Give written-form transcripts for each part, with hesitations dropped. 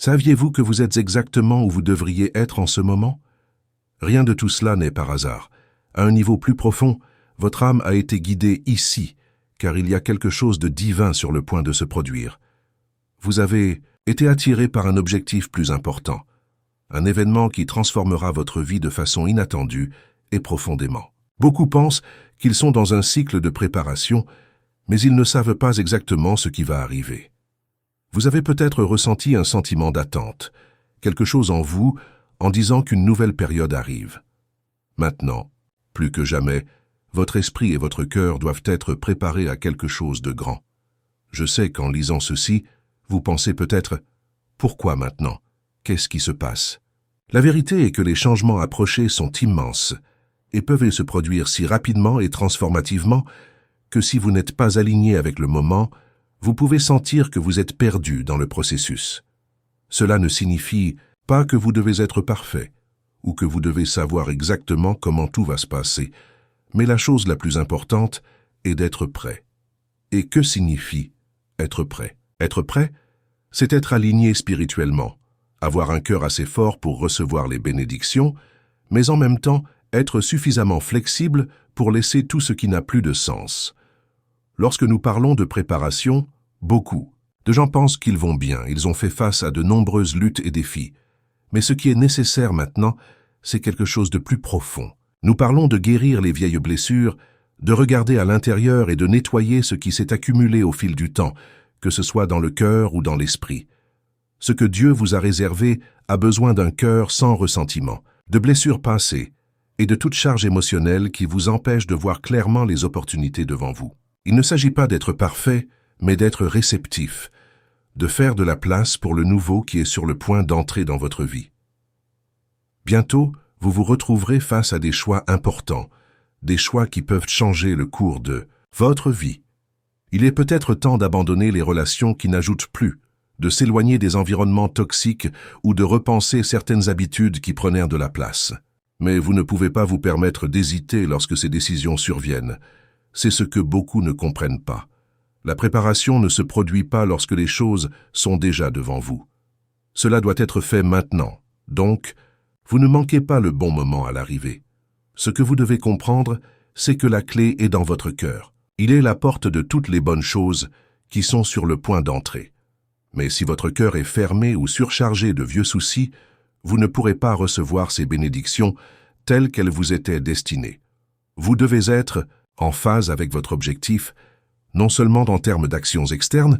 Saviez-vous que vous êtes exactement où vous devriez être en ce moment? Rien de tout cela n'est par hasard. À un niveau plus profond, votre âme a été guidée ici, car il y a quelque chose de divin sur le point de se produire. Vous avez été attiré par un objectif plus important, un événement qui transformera votre vie de façon inattendue et profondément. Beaucoup pensent qu'ils sont dans un cycle de préparation, mais ils ne savent pas exactement ce qui va arriver. Vous avez peut-être ressenti un sentiment d'attente, quelque chose en vous en disant qu'une nouvelle période arrive. Maintenant, plus que jamais, votre esprit et votre cœur doivent être préparés à quelque chose de grand. Je sais qu'en lisant ceci, vous pensez peut-être « Pourquoi maintenant? Qu'est-ce qui se passe ?» La vérité est que les changements approchés sont immenses et peuvent se produire si rapidement et transformativement que si vous n'êtes pas aligné avec le moment, vous pouvez sentir que vous êtes perdu dans le processus. Cela ne signifie pas que vous devez être parfait ou que vous devez savoir exactement comment tout va se passer, mais la chose la plus importante est d'être prêt. Et que signifie être prêt? Être prêt, c'est être aligné spirituellement, avoir un cœur assez fort pour recevoir les bénédictions, mais en même temps être suffisamment flexible pour laisser tout ce qui n'a plus de sens. Lorsque nous parlons de préparation, beaucoup de gens pensent qu'ils vont bien, ils ont fait face à de nombreuses luttes et défis. Mais ce qui est nécessaire maintenant, c'est quelque chose de plus profond. Nous parlons de guérir les vieilles blessures, de regarder à l'intérieur et de nettoyer ce qui s'est accumulé au fil du temps, que ce soit dans le cœur ou dans l'esprit. Ce que Dieu vous a réservé a besoin d'un cœur sans ressentiment, de blessures passées et de toute charge émotionnelle qui vous empêche de voir clairement les opportunités devant vous. Il ne s'agit pas d'être parfait, mais d'être réceptif, de faire de la place pour le nouveau qui est sur le point d'entrer dans votre vie. Bientôt, vous vous retrouverez face à des choix importants, des choix qui peuvent changer le cours de votre vie. Il est peut-être temps d'abandonner les relations qui n'ajoutent plus, de s'éloigner des environnements toxiques ou de repenser certaines habitudes qui prenaient de la place. Mais vous ne pouvez pas vous permettre d'hésiter lorsque ces décisions surviennent. C'est ce que beaucoup ne comprennent pas. La préparation ne se produit pas lorsque les choses sont déjà devant vous. Cela doit être fait maintenant. Donc, vous ne manquez pas le bon moment à l'arrivée. Ce que vous devez comprendre, c'est que la clé est dans votre cœur. Il est la porte de toutes les bonnes choses qui sont sur le point d'entrer. Mais si votre cœur est fermé ou surchargé de vieux soucis, vous ne pourrez pas recevoir ces bénédictions telles qu'elles vous étaient destinées. Vous devez être en phase avec votre objectif, non seulement en termes d'actions externes,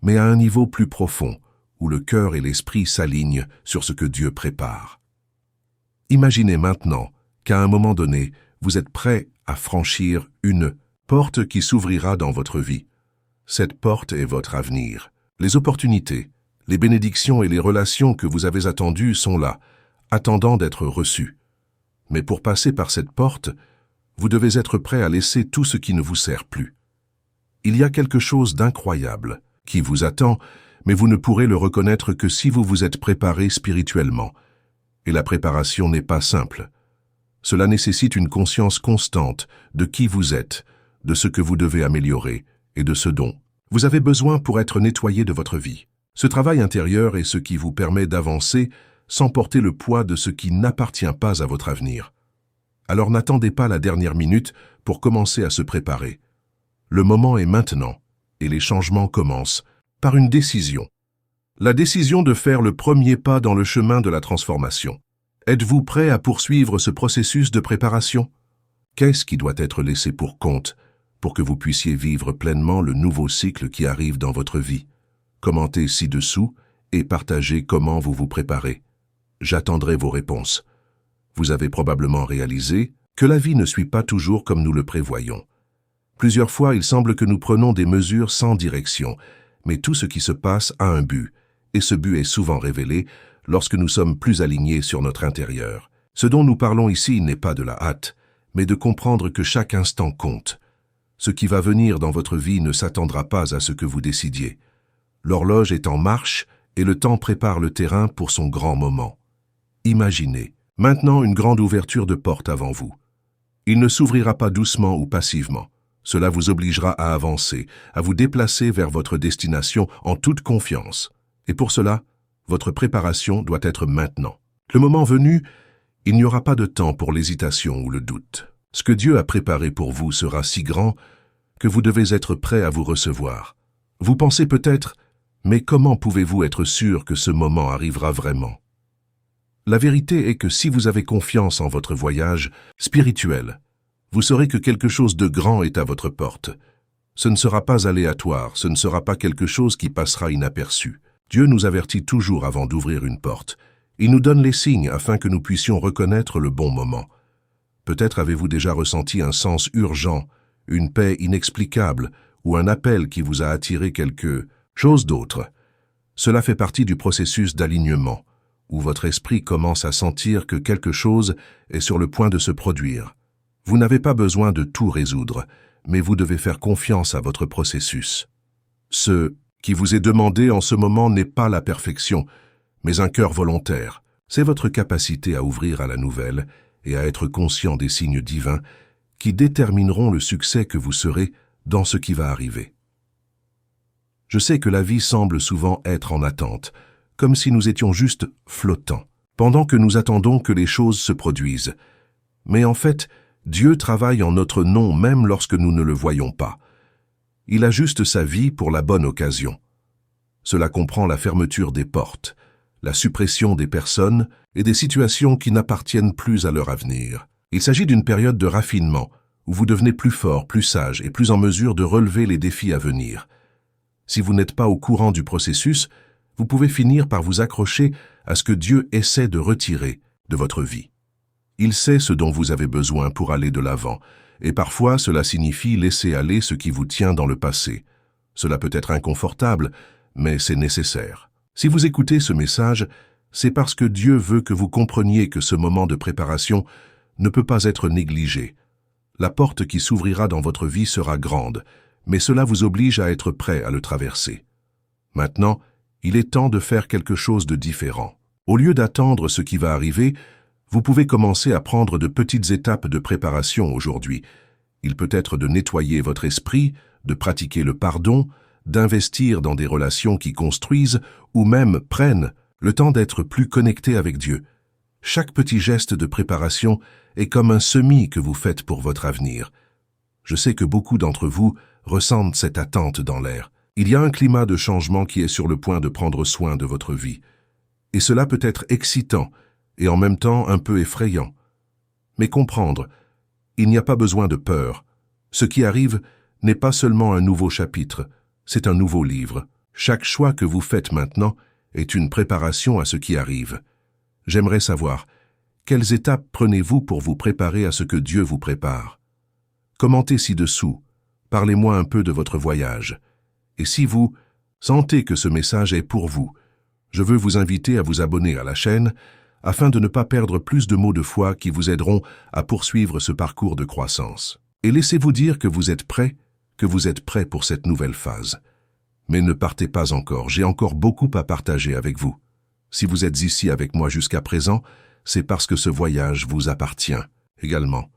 mais à un niveau plus profond, où le cœur et l'esprit s'alignent sur ce que Dieu prépare. Imaginez maintenant qu'à un moment donné, vous êtes prêt à franchir une porte qui s'ouvrira dans votre vie. Cette porte est votre avenir. Les opportunités, les bénédictions et les relations que vous avez attendues sont là, attendant d'être reçues. Mais pour passer par cette porte, vous devez être prêt à laisser tout ce qui ne vous sert plus. Il y a quelque chose d'incroyable qui vous attend, mais vous ne pourrez le reconnaître que si vous vous êtes préparé spirituellement. Et la préparation n'est pas simple. Cela nécessite une conscience constante de qui vous êtes, de ce que vous devez améliorer et de ce dont vous avez besoin pour être nettoyé de votre vie. Ce travail intérieur est ce qui vous permet d'avancer sans porter le poids de ce qui n'appartient pas à votre avenir. Alors n'attendez pas la dernière minute pour commencer à se préparer. Le moment est maintenant, et les changements commencent par une décision. La décision de faire le premier pas dans le chemin de la transformation. Êtes-vous prêt à poursuivre ce processus de préparation? Qu'est-ce qui doit être laissé pour compte pour que vous puissiez vivre pleinement le nouveau cycle qui arrive dans votre vie? Commentez ci-dessous et partagez comment vous vous préparez. J'attendrai vos réponses. Vous avez probablement réalisé que la vie ne suit pas toujours comme nous le prévoyons. Plusieurs fois, il semble que nous prenons des mesures sans direction, mais tout ce qui se passe a un but, et ce but est souvent révélé lorsque nous sommes plus alignés sur notre intérieur. Ce dont nous parlons ici n'est pas de la hâte, mais de comprendre que chaque instant compte. Ce qui va venir dans votre vie ne s'attendra pas à ce que vous décidiez. L'horloge est en marche et le temps prépare le terrain pour son grand moment. Imaginez maintenant une grande ouverture de porte avant vous. Il ne s'ouvrira pas doucement ou passivement. Cela vous obligera à avancer, à vous déplacer vers votre destination en toute confiance. Et pour cela, Votre préparation doit être maintenant. Le moment venu, il n'y aura pas de temps pour l'hésitation ou le doute. Ce que Dieu a préparé pour vous sera si grand que vous devez être prêt à vous recevoir. Vous pensez peut-être, mais comment pouvez-vous être sûr que ce moment arrivera vraiment? La vérité est que si vous avez confiance en votre voyage spirituel, vous saurez que quelque chose de grand est à votre porte. Ce ne sera pas aléatoire, ce ne sera pas quelque chose qui passera inaperçu. Dieu nous avertit toujours avant d'ouvrir une porte. Il nous donne les signes afin que nous puissions reconnaître le bon moment. Peut-être avez-vous déjà ressenti un sens urgent, une paix inexplicable ou un appel qui vous a attiré quelque chose d'autre. Cela fait partie du processus d'alignement, où votre esprit commence à sentir que quelque chose est sur le point de se produire. Vous n'avez pas besoin de tout résoudre, mais vous devez faire confiance à votre processus. Ce qui vous est demandé en ce moment n'est pas la perfection, mais un cœur volontaire. C'est votre capacité à ouvrir à la nouvelle et à être conscient des signes divins qui détermineront le succès que vous serez dans ce qui va arriver. Je sais que la vie semble souvent être en attente, comme si nous étions juste flottants, pendant que nous attendons que les choses se produisent. Mais en fait, Dieu travaille en notre nom même lorsque nous ne le voyons pas. Il ajuste sa vie pour la bonne occasion. Cela comprend la fermeture des portes, la suppression des personnes et des situations qui n'appartiennent plus à leur avenir. Il s'agit d'une période de raffinement, où vous devenez plus fort, plus sage et plus en mesure de relever les défis à venir. Si vous n'êtes pas au courant du processus, vous pouvez finir par vous accrocher à ce que Dieu essaie de retirer de votre vie. Il sait ce dont vous avez besoin pour aller de l'avant, et parfois cela signifie laisser aller ce qui vous tient dans le passé. Cela peut être inconfortable, mais c'est nécessaire. Si vous écoutez ce message, c'est parce que Dieu veut que vous compreniez que ce moment de préparation ne peut pas être négligé. La porte qui s'ouvrira dans votre vie sera grande, mais cela vous oblige à être prêt à le traverser. Maintenant, il est temps de faire quelque chose de différent. Au lieu d'attendre ce qui va arriver, vous pouvez commencer à prendre de petites étapes de préparation aujourd'hui. Il peut être de nettoyer votre esprit, de pratiquer le pardon, d'investir dans des relations qui construisent ou même prennent le temps d'être plus connecté avec Dieu. Chaque petit geste de préparation est comme un semis que vous faites pour votre avenir. Je sais que beaucoup d'entre vous ressentent cette attente dans l'air. Il y a un climat de changement qui est sur le point de prendre soin de votre vie. Et cela peut être excitant et en même temps un peu effrayant. Mais comprendre, il n'y a pas besoin de peur. Ce qui arrive n'est pas seulement un nouveau chapitre, c'est un nouveau livre. Chaque choix que vous faites maintenant est une préparation à ce qui arrive. J'aimerais savoir, quelles étapes prenez-vous pour vous préparer à ce que Dieu vous prépare? Commentez ci-dessous, parlez-moi un peu de votre voyage. Et si vous sentez que ce message est pour vous, je veux vous inviter à vous abonner à la chaîne afin de ne pas perdre plus de mots de foi qui vous aideront à poursuivre ce parcours de croissance. Et laissez-vous dire que vous êtes prêt pour cette nouvelle phase. Mais ne partez pas encore, j'ai encore beaucoup à partager avec vous. Si vous êtes ici avec moi jusqu'à présent, c'est parce que ce voyage vous appartient également.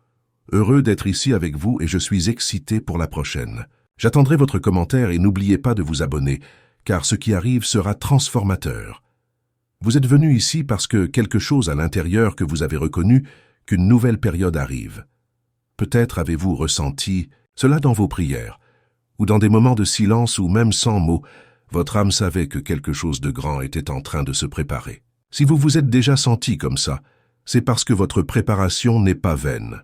Heureux d'être ici avec vous et je suis excité pour la prochaine. J'attendrai votre commentaire et n'oubliez pas de vous abonner, car ce qui arrive sera transformateur. Vous êtes venu ici parce que quelque chose à l'intérieur que vous avez reconnu qu'une nouvelle période arrive. Peut-être avez-vous ressenti cela dans vos prières, ou dans des moments de silence ou même sans mots, votre âme savait que quelque chose de grand était en train de se préparer. Si vous vous êtes déjà senti comme ça, c'est parce que votre préparation n'est pas vaine.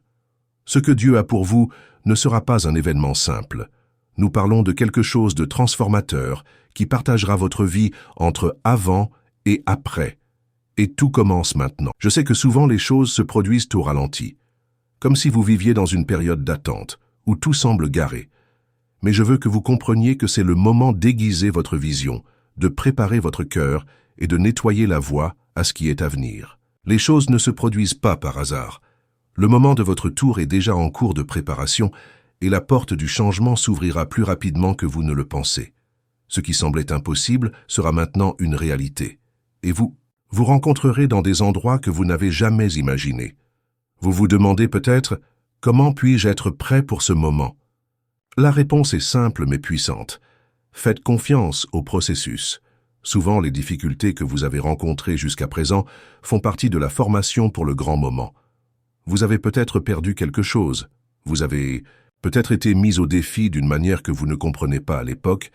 Ce que Dieu a pour vous ne sera pas un événement simple. Nous parlons de quelque chose de transformateur qui partagera votre vie entre avant et après. Et tout commence maintenant. Je sais que souvent les choses se produisent au ralenti, comme si vous viviez dans une période d'attente, où tout semble garé. Mais je veux que vous compreniez que c'est le moment d'aiguiser votre vision, de préparer votre cœur et de nettoyer la voie à ce qui est à venir. Les choses ne se produisent pas par hasard. Le moment de votre tour est déjà en cours de préparation et la porte du changement s'ouvrira plus rapidement que vous ne le pensez. Ce qui semblait impossible sera maintenant une réalité. Et vous rencontrerez dans des endroits que vous n'avez jamais imaginés. Vous vous demandez peut-être, comment puis-je être prêt pour ce moment? La réponse est simple mais puissante. Faites confiance au processus. Souvent, les difficultés que vous avez rencontrées jusqu'à présent font partie de la formation pour le grand moment. Vous avez peut-être perdu quelque chose, vous avez peut-être été mis au défi d'une manière que vous ne comprenez pas à l'époque,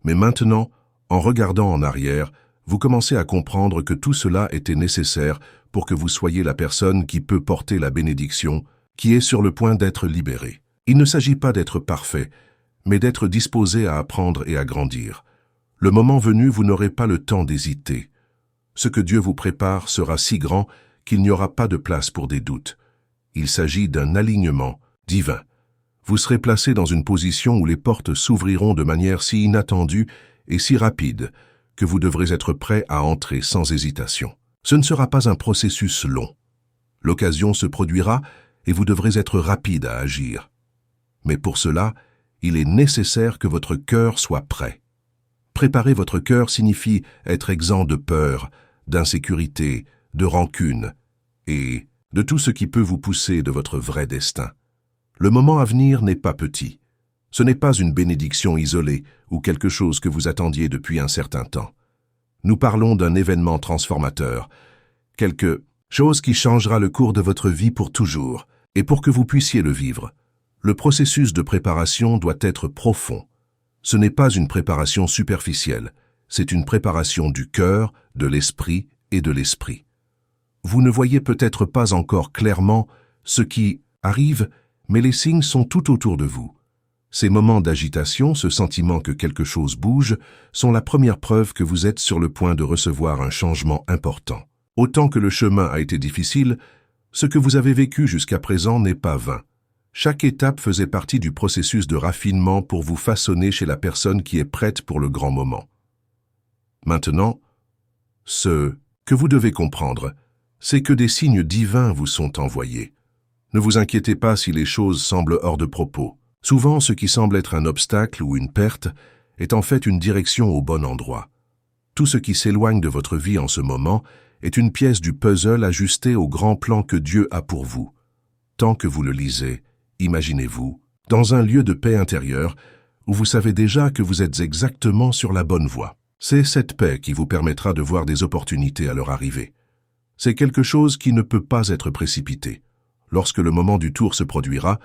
mais maintenant, en regardant en arrière, vous commencez à comprendre que tout cela était nécessaire pour que vous soyez la personne qui peut porter la bénédiction, qui est sur le point d'être libérée. Il ne s'agit pas d'être parfait, mais d'être disposé à apprendre et à grandir. Le moment venu, vous n'aurez pas le temps d'hésiter. Ce que Dieu vous prépare sera si grand qu'il n'y aura pas de place pour des doutes. Il s'agit d'un alignement divin. Vous serez placé dans une position où les portes s'ouvriront de manière si inattendue et si rapide que vous devrez être prêt à entrer sans hésitation. Ce ne sera pas un processus long. L'occasion se produira et vous devrez être rapide à agir. Mais pour cela, il est nécessaire que votre cœur soit prêt. Préparer votre cœur signifie être exempt de peur, d'insécurité, de rancune et de tout ce qui peut vous pousser de votre vrai destin. Le moment à venir n'est pas petit. Ce n'est pas une bénédiction isolée ou quelque chose que vous attendiez depuis un certain temps. Nous parlons d'un événement transformateur, quelque chose qui changera le cours de votre vie pour toujours, et pour que vous puissiez le vivre. Le processus de préparation doit être profond. Ce n'est pas une préparation superficielle, c'est une préparation du cœur, de l'esprit et de l'esprit. Vous ne voyez peut-être pas encore clairement ce qui arrive, mais les signes sont tout autour de vous. Ces moments d'agitation, ce sentiment que quelque chose bouge, sont la première preuve que vous êtes sur le point de recevoir un changement important. Autant que le chemin a été difficile, ce que vous avez vécu jusqu'à présent n'est pas vain. Chaque étape faisait partie du processus de raffinement pour vous façonner chez la personne qui est prête pour le grand moment. Maintenant, ce que vous devez comprendre, c'est que des signes divins vous sont envoyés. Ne vous inquiétez pas si les choses semblent hors de propos. Souvent, ce qui semble être un obstacle ou une perte est en fait une direction au bon endroit. Tout ce qui s'éloigne de votre vie en ce moment est une pièce du puzzle ajustée au grand plan que Dieu a pour vous. Tant que vous le lisez, imaginez-vous, dans un lieu de paix intérieure où vous savez déjà que vous êtes exactement sur la bonne voie. C'est cette paix qui vous permettra de voir des opportunités à leur arrivée. C'est quelque chose qui ne peut pas être précipité. Lorsque le moment du tour se produira,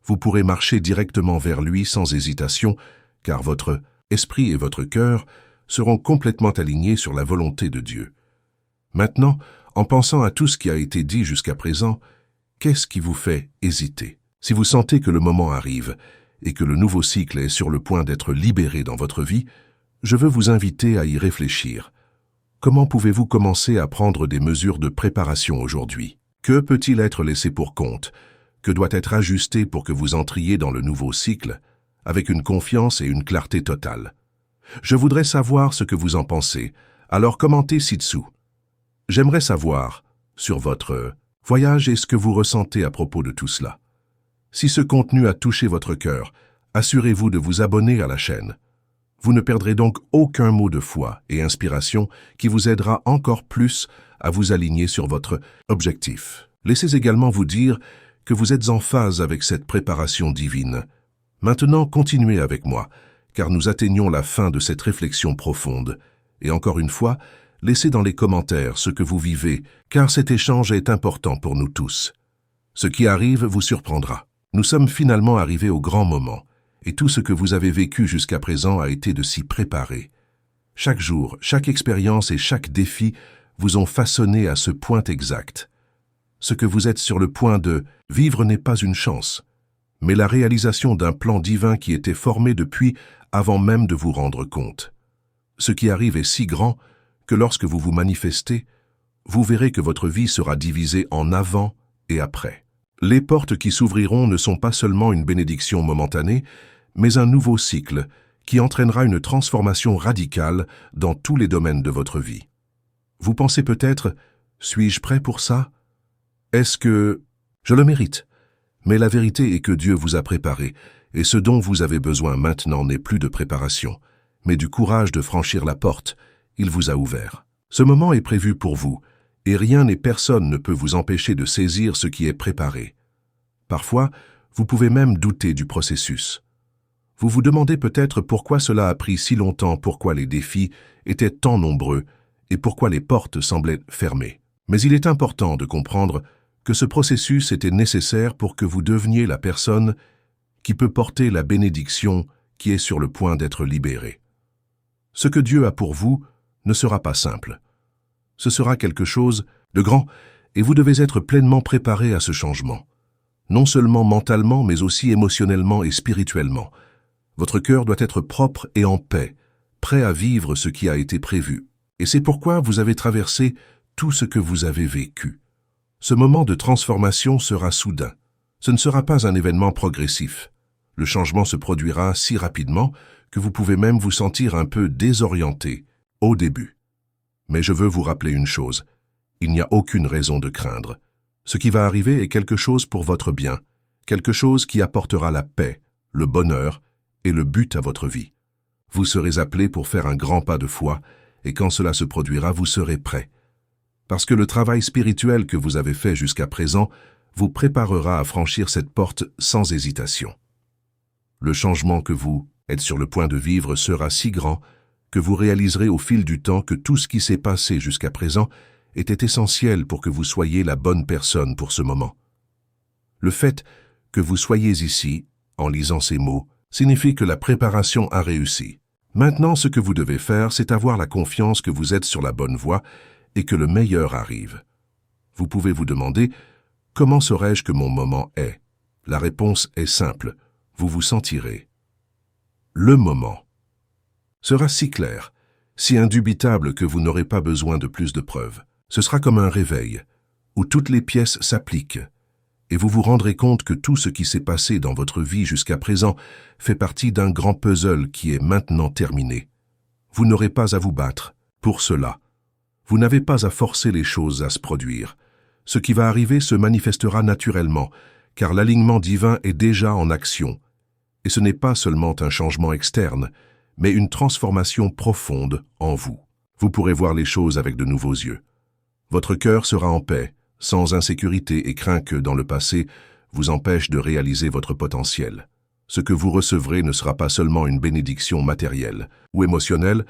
vous pourrez marcher directement vers lui sans hésitation, car votre esprit et votre cœur seront complètement alignés sur la volonté de Dieu. Maintenant, en pensant à tout ce qui a été dit jusqu'à présent, qu'est-ce qui vous fait hésiter? Si vous sentez que le moment arrive et que le nouveau cycle est sur le point d'être libéré dans votre vie, je veux vous inviter à y réfléchir. Comment pouvez-vous commencer à prendre des mesures de préparation aujourd'hui? Que peut-il être laissé pour compte? Que doit être ajusté pour que vous entriez dans le nouveau cycle avec une confiance et une clarté totale? Je voudrais savoir ce que vous en pensez, alors commentez ci-dessous. J'aimerais savoir, sur votre voyage et ce que vous ressentez à propos de tout cela. Si ce contenu a touché votre cœur, assurez-vous de vous abonner à la chaîne. Vous ne perdrez donc aucun mot de foi et inspiration qui vous aidera encore plus à vous aligner sur votre objectif. Laissez également vous dire que vous êtes en phase avec cette préparation divine. Maintenant, continuez avec moi, car nous atteignons la fin de cette réflexion profonde. Et encore une fois, laissez dans les commentaires ce que vous vivez, car cet échange est important pour nous tous. Ce qui arrive vous surprendra. Nous sommes finalement arrivés au grand moment, et tout ce que vous avez vécu jusqu'à présent a été de s'y préparer. Chaque jour, chaque expérience et chaque défi vous ont façonné à ce point exact. Ce que vous êtes sur le point de vivre n'est pas une chance, mais la réalisation d'un plan divin qui était formé depuis avant même de vous rendre compte. Ce qui arrive est si grand que lorsque vous vous manifestez, vous verrez que votre vie sera divisée en avant et après. Les portes qui s'ouvriront ne sont pas seulement une bénédiction momentanée, mais un nouveau cycle qui entraînera une transformation radicale dans tous les domaines de votre vie. Vous pensez peut-être, suis-je prêt pour ça? Est-ce que je le mérite? Mais la vérité est que Dieu vous a préparé, et ce dont vous avez besoin maintenant n'est plus de préparation, mais du courage de franchir la porte. Il vous a ouvert. Ce moment est prévu pour vous, et rien et personne ne peut vous empêcher de saisir ce qui est préparé. Parfois, vous pouvez même douter du processus. Vous vous demandez peut-être pourquoi cela a pris si longtemps, pourquoi les défis étaient tant nombreux et pourquoi les portes semblaient fermées. Mais il est important de comprendre que ce processus était nécessaire pour que vous deveniez la personne qui peut porter la bénédiction qui est sur le point d'être libérée. Ce que Dieu a pour vous ne sera pas simple. Ce sera quelque chose de grand et vous devez être pleinement préparé à ce changement. Non seulement mentalement, mais aussi émotionnellement et spirituellement. Votre cœur doit être propre et en paix, prêt à vivre ce qui a été prévu. Et c'est pourquoi vous avez traversé tout ce que vous avez vécu. Ce moment de transformation sera soudain. Ce ne sera pas un événement progressif. Le changement se produira si rapidement que vous pouvez même vous sentir un peu désorienté au début. Mais je veux vous rappeler une chose. Il n'y a aucune raison de craindre. Ce qui va arriver est quelque chose pour votre bien, quelque chose qui apportera la paix, le bonheur et le but à votre vie. Vous serez appelé pour faire un grand pas de foi, et quand cela se produira, vous serez prêt. Parce que le travail spirituel que vous avez fait jusqu'à présent vous préparera à franchir cette porte sans hésitation. Le changement que vous êtes sur le point de vivre sera si grand que vous réaliserez au fil du temps que tout ce qui s'est passé jusqu'à présent était essentiel pour que vous soyez la bonne personne pour ce moment. Le fait que vous soyez ici, en lisant ces mots, signifie que la préparation a réussi. Maintenant, ce que vous devez faire, c'est avoir la confiance que vous êtes sur la bonne voie et que le meilleur arrive. Vous pouvez vous demander « Comment saurais-je que mon moment est ?» La réponse est simple, vous vous sentirez. Le moment sera si clair, si indubitable que vous n'aurez pas besoin de plus de preuves. Ce sera comme un réveil, où toutes les pièces s'appliquent, et vous vous rendrez compte que tout ce qui s'est passé dans votre vie jusqu'à présent fait partie d'un grand puzzle qui est maintenant terminé. Vous n'aurez pas à vous battre pour cela. Vous n'avez pas à forcer les choses à se produire. Ce qui va arriver se manifestera naturellement, car l'alignement divin est déjà en action. Et ce n'est pas seulement un changement externe, mais une transformation profonde en vous. Vous pourrez voir les choses avec de nouveaux yeux. Votre cœur sera en paix, sans insécurité et crainte que, dans le passé, vous empêche de réaliser votre potentiel. Ce que vous recevrez ne sera pas seulement une bénédiction matérielle ou émotionnelle,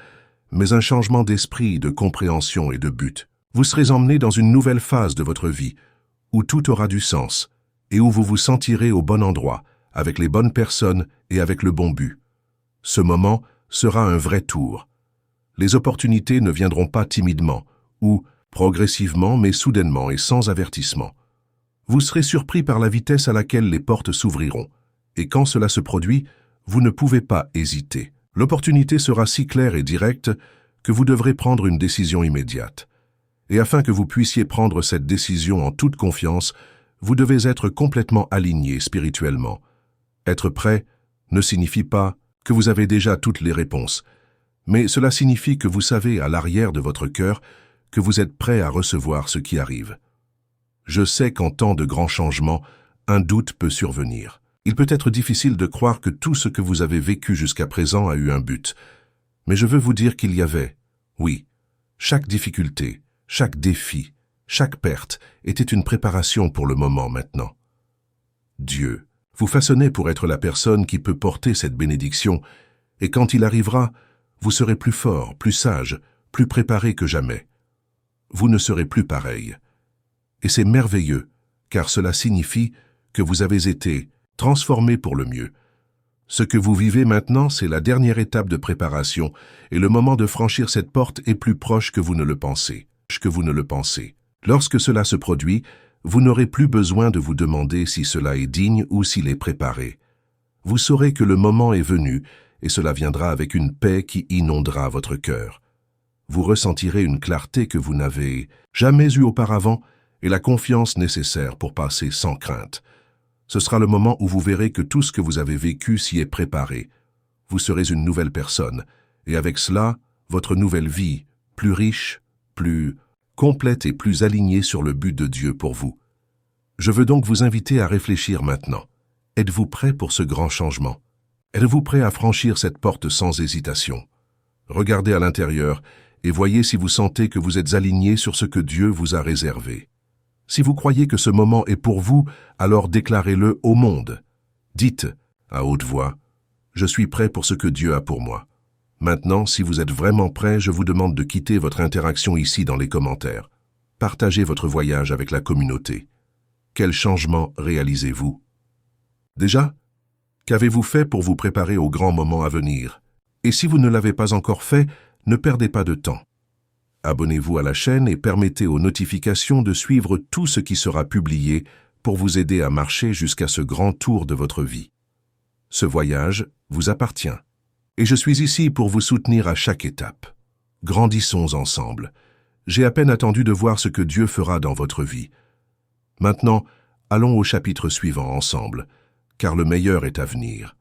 mais un changement d'esprit, de compréhension et de but. Vous serez emmené dans une nouvelle phase de votre vie, où tout aura du sens, et où vous vous sentirez au bon endroit, avec les bonnes personnes et avec le bon but. Ce moment sera un vrai tour. Les opportunités ne viendront pas timidement, ou progressivement mais soudainement et sans avertissement. Vous serez surpris par la vitesse à laquelle les portes s'ouvriront, et quand cela se produit, vous ne pouvez pas hésiter. L'opportunité sera si claire et directe que vous devrez prendre une décision immédiate. Et afin que vous puissiez prendre cette décision en toute confiance, vous devez être complètement aligné spirituellement. Être prêt ne signifie pas que vous avez déjà toutes les réponses, mais cela signifie que vous savez à l'arrière de votre cœur que vous êtes prêt à recevoir ce qui arrive. Je sais qu'en temps de grands changements, un doute peut survenir. Il peut être difficile de croire que tout ce que vous avez vécu jusqu'à présent a eu un but. Mais je veux vous dire qu'il y avait, oui, chaque difficulté, chaque défi, chaque perte était une préparation pour le moment maintenant. Dieu vous façonnait pour être la personne qui peut porter cette bénédiction, et quand il arrivera, vous serez plus fort, plus sage, plus préparé que jamais. Vous ne serez plus pareil. Et c'est merveilleux, car cela signifie que vous avez été transformé pour le mieux. Ce que vous vivez maintenant, c'est la dernière étape de préparation, et le moment de franchir cette porte est plus proche que vous ne le pensez. Lorsque cela se produit, vous n'aurez plus besoin de vous demander si cela est digne ou s'il est préparé. Vous saurez que le moment est venu, et cela viendra avec une paix qui inondera votre cœur. Vous ressentirez une clarté que vous n'avez jamais eue auparavant, et la confiance nécessaire pour passer sans crainte. Ce sera le moment où vous verrez que tout ce que vous avez vécu s'y est préparé. Vous serez une nouvelle personne, et avec cela, votre nouvelle vie, plus riche, plus complète et plus alignée sur le but de Dieu pour vous. Je veux donc vous inviter à réfléchir maintenant. Êtes-vous prêt pour ce grand changement? Êtes-vous prêt à franchir cette porte sans hésitation? Regardez à l'intérieur et voyez si vous sentez que vous êtes aligné sur ce que Dieu vous a réservé. Si vous croyez que ce moment est pour vous, alors déclarez-le au monde. Dites, à haute voix, Je suis prêt pour ce que Dieu a pour moi. Maintenant, si vous êtes vraiment prêt, je vous demande de quitter votre interaction ici dans les commentaires. Partagez votre voyage avec la communauté. Quel changement réalisez-vous? Déjà, qu'avez-vous fait pour vous préparer aux grands moments à venir? Et si vous ne l'avez pas encore fait, ne perdez pas de temps. Abonnez-vous à la chaîne et permettez aux notifications de suivre tout ce qui sera publié pour vous aider à marcher jusqu'à ce grand tour de votre vie. Ce voyage vous appartient. Et je suis ici pour vous soutenir à chaque étape. Grandissons ensemble. J'ai à peine attendu de voir ce que Dieu fera dans votre vie. Maintenant, allons au chapitre suivant ensemble, car le meilleur est à venir.